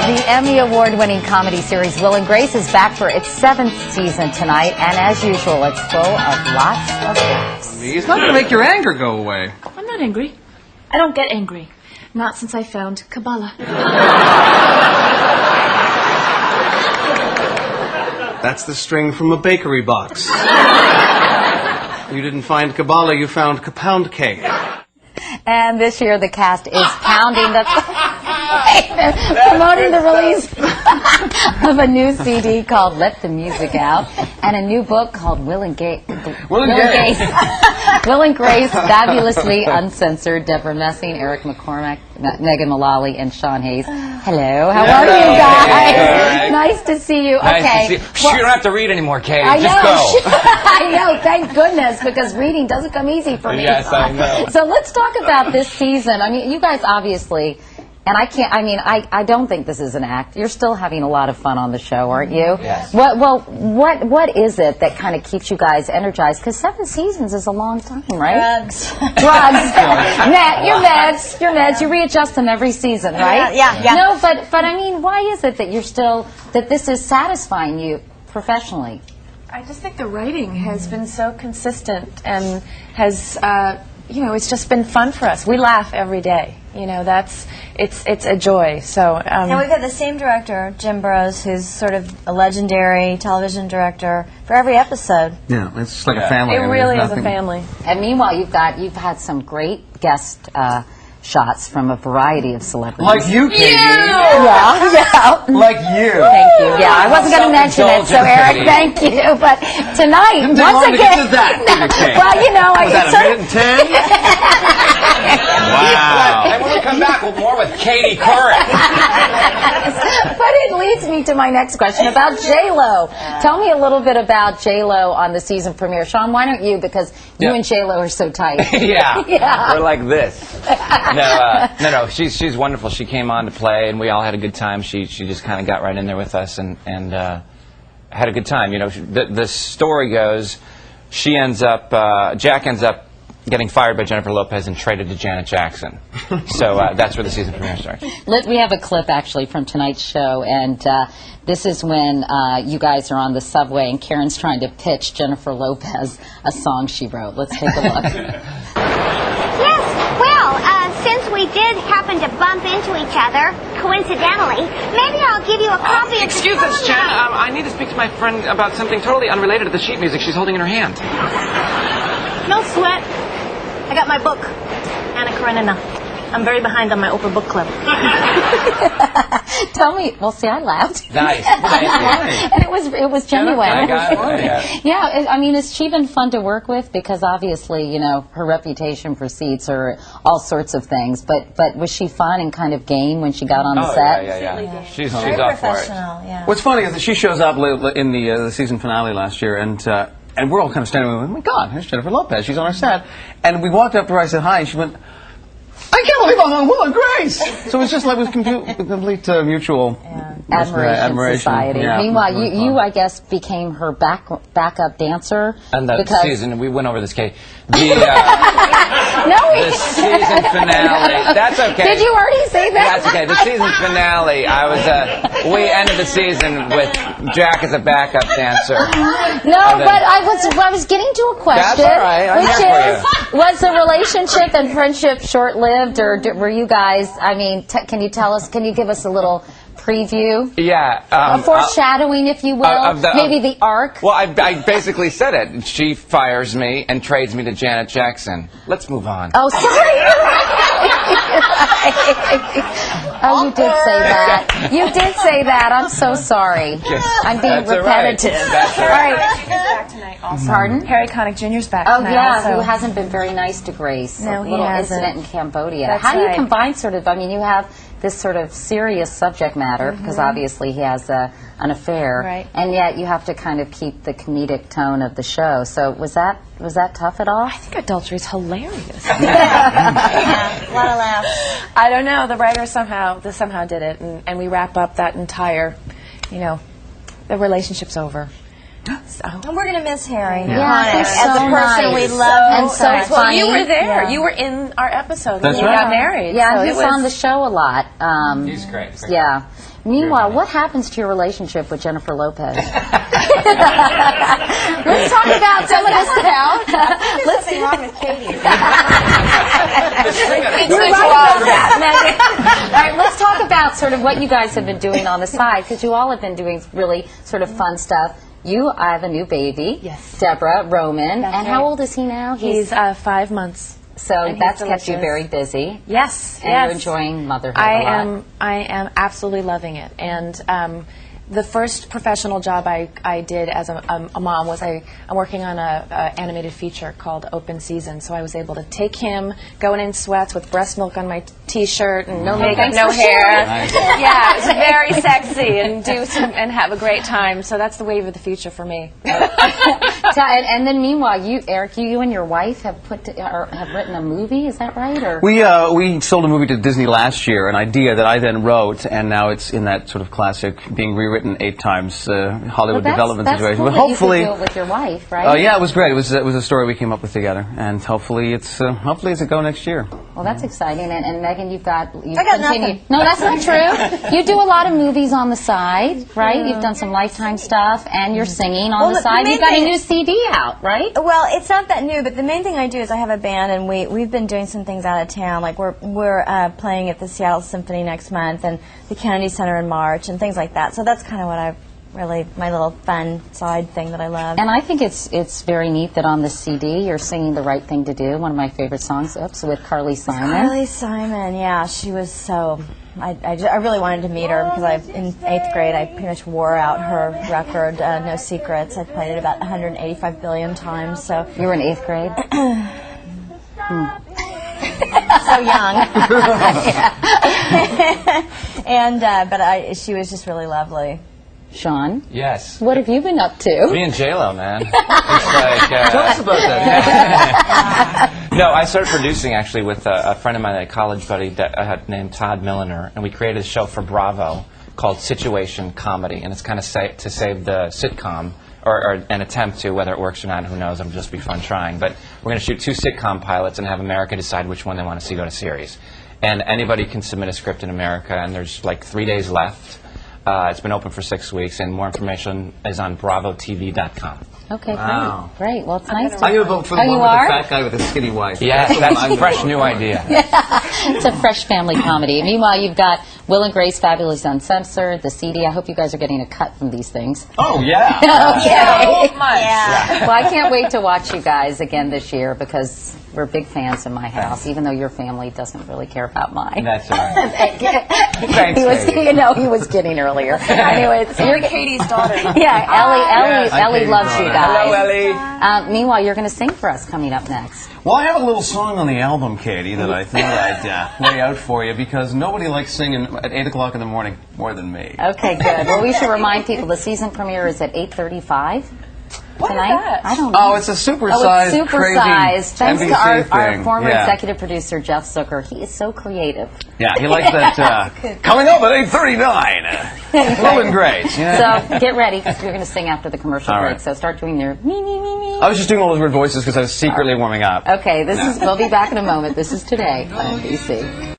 The Emmy Award-winning comedy series Will and Grace is back for its 7th season tonight, and as usual, it's full of lots of laughs. It's not going to make your anger go away. I'm not angry. I don't get angry. Not since I found Kabbalah. That's the string from a bakery box. You didn't find Kabbalah, you found pound cake. And this year, the cast is pounding the... promoting the release of a new CD called Let the Music Out and a new book called Will and Grace, Fabulously Uncensored. Deborah Messing, Eric McCormack, Megan Mullally, and Sean Hayes. Hello, how are you guys? Right. Nice to see you. Nice Okay. to see you. You don't have to read anymore, Katie. I Just know. go. I know, thank goodness, because reading doesn't come easy for me. Yes, I know. So let's talk about this season. I mean, you guys obviously... And I don't think this is an act. You're still having a lot of fun on the show, aren't you? Yes. What is it that kind of keeps you guys energized? Because 7 seasons is a long time, right? Drugs. Your meds. You readjust them every season, right? Yeah. No, but I mean, why is it that you're still, that this is satisfying you professionally? I just think the writing has been so consistent and has, it's just been fun for us. We laugh every day. It's a joy. So, and we've got the same director, Jim Burrows, who's sort of a legendary television director for every episode. Yeah, it's like a family. It really is a family. And meanwhile, you've had some great guest shots from a variety of celebrities. Like you, Katie. Yeah. Like you. Thank you. Yeah, I wasn't going to mention it, so Eric, thank you. But tonight, once again, Was that a minute and 10? Wow. And when we come back, we'll more with Katie Couric. But it leads me to my next question about J-Lo. Tell me a little bit about J-Lo on the season premiere. Sean, why don't you? Because you and J-Lo are so tight. Yeah. We're like this. No. She's wonderful. She came on to play, and we all had a good time. She just kind of got right in there with us and had a good time. The story goes, Jack ends up getting fired by Jennifer Lopez and traded to Janet Jackson. So that's where the season premiere starts. We have a clip, actually, from tonight's show, and this is when you guys are on the subway and Karen's trying to pitch Jennifer Lopez a song she wrote. Let's take a look. Yes, well, since we did happen to bump into each other, coincidentally, maybe I'll give you a copy of the Excuse us, Jen. I need to speak to my friend about something totally unrelated to the sheet music she's holding in her hand. No sweat. I got my book, Anna Karenina. I'm very behind on my Oprah book club. Tell me. Well, see, I laughed. Nice. And it was genuine. I got it. Yeah, I mean, has she been fun to work with? Because obviously, her reputation precedes her all sorts of things. But was she fun and kind of game when she got on the set? Yeah. She's Very up for it. professional, yeah. What's funny is that she shows up in the season finale last year, and we're all kind of standing there, oh my God, here's Jennifer Lopez. She's on our set. And we walked up to her, I said hi, and she went, I can't believe I'm on Will and Grace. So it's just like with complete mutual admiration society. Yeah, meanwhile, you I guess became her backup dancer. And the season, we went over this, Kate. The season finale. That's okay. Did you already say that? That's okay. The season finale. We ended the season with Jack as a backup dancer. No, but I was getting to a question. That's all right. I'm here for you. Was the relationship and friendship short-lived, or were you guys? I mean, can you tell us? Can you give us a little preview? Yeah. A foreshadowing, if you will. Maybe the arc. Well, I basically said it. She fires me and trades me to Janet Jackson. Let's move on. Oh, sorry. Oh, you did say that. You did say that. I'm so sorry. I'm being repetitive. That's all right. He's back tonight also. Pardon? Harry Connick Jr.'s back Oh, tonight yeah, also. who hasn't been very nice to Grace. No, a he little hasn't. incident in Cambodia. That's How do you right. combine you have this sort of serious subject matter, because obviously he has an affair, Right. and yet you have to kind of keep the comedic tone of the show. So was that tough at all? I think adultery is hilarious. Yeah, a lot of laughs. I don't know. The writer somehow did it, and we wrap up that entire, the relationship's over. And we're going to miss Harry. Yeah, he's As so a person, we nice. love him And so much. funny. You were there. Yeah. You were in our episode That's when we right. got married. Yeah, so he's it was, on the show a lot. He's great. Yeah. Meanwhile, what happens to your relationship with Jennifer Lopez? Let's talk about some of this stuff. There's something wrong with Katie. All right, let's talk about sort of what you guys have been doing on the side, because you all have been doing really sort of fun stuff. You have a new baby, Yes. Deborah, Roman, That's and right. how old is he now? He's 5 months. So and he's that's kept you delicious. very busy. Yes, And you're enjoying motherhood a lot. I am absolutely loving it. And the first professional job I did as a mom was I'm working on a animated feature called Open Season. So I was able to take him going in sweats with breast milk on my T-shirt and no makeup, thanks no for hair. Nice. Yeah, it was very sexy and and have a great time. So that's the wave of the future for me. And then meanwhile, you, Eric, you and your wife have have written a movie. Is that right? Or We sold a movie to Disney last year, an idea that I then wrote, and now it's in that sort of classic being rewritten 8 times Hollywood development situation. Cool But that hopefully, you could do it with your wife, right? yeah, it was great. It was a story we came up with together, and hopefully it's a go next year. Well, that's exciting. And Megan, you've got I got nothing. No, that's not true. You do a lot of movies on the side, right? You've done some Lifetime stuff, and you're singing on Well, the the side. main You've got a thing- new CD out, right? Well, it's not that new, but the main thing I do is I have a band, and we've been doing some things out of town. Like we're playing at the Seattle Symphony next month, and the Kennedy Center in March, and things like that. So that's kind of what my little fun side thing that I love. And I think it's very neat that on the CD you're singing "The Right Thing to Do," one of my favorite songs, with Carly Simon. Carly Simon, yeah, she was so. I really wanted to meet her because in 8th grade I pretty much wore out her record, No Secrets. I played it about 185 billion times. So You were in 8th grade. so young. And she was just really lovely. Sean, Yes. what have you been up to? Me and J-Lo, man. It's like, Tell us about that. no, I started producing actually with a friend of mine, a college buddy named Todd Milliner, and we created a show for Bravo called Situation Comedy, and it's kind of to save the sitcom, or an attempt to, whether it works or not, who knows, it'll just be fun trying. But we're going to shoot 2 sitcom pilots and have America decide which one they want to see go to series. And anybody can submit a script in America, and there's like 3 days left. It's been open for 6 weeks, and more information is on bravotv.com. Okay, Wow. great. Well, it's nice to... I'm going to vote for the one with the fat guy with the skinny wife. Yeah, that's a fresh new idea. It's a fresh family comedy. Meanwhile, you've got Will and Grace Fabulous Uncensored, the CD. I hope you guys are getting a cut from these things. Oh, yeah. Okay. Yeah. Well, I can't wait to watch you guys again this year because we're big fans in my house, even though your family doesn't really care about mine. That's all right. He was, he was kidding earlier. Anyway, you're Katie's daughter. Yeah, Ellie Katie's loves you daughter. guys. Hello, Ellie. Meanwhile, you're going to sing for us coming up next. Well, I have a little song on the album, Katie, that I thought I'd lay out for you because nobody likes singing at 8 o'clock in the morning more than me. Okay, good. Well, we should remind people the season premiere is at 8:35 What is tonight. that? I don't know. Oh, it's a supersized, it's crazy supersized. Thanks NBC to our thing. former Yeah. executive producer, Jeff Zucker. He is so creative. Yeah, he likes that. Coming up at 8:39. Will and Grace. Yeah. So get ready because we're going to sing after the commercial All break. right. So start doing your me, me, me, me. I was just doing all those weird voices because I was secretly warming up. Okay, we'll be back in a moment. This is Today on NBC.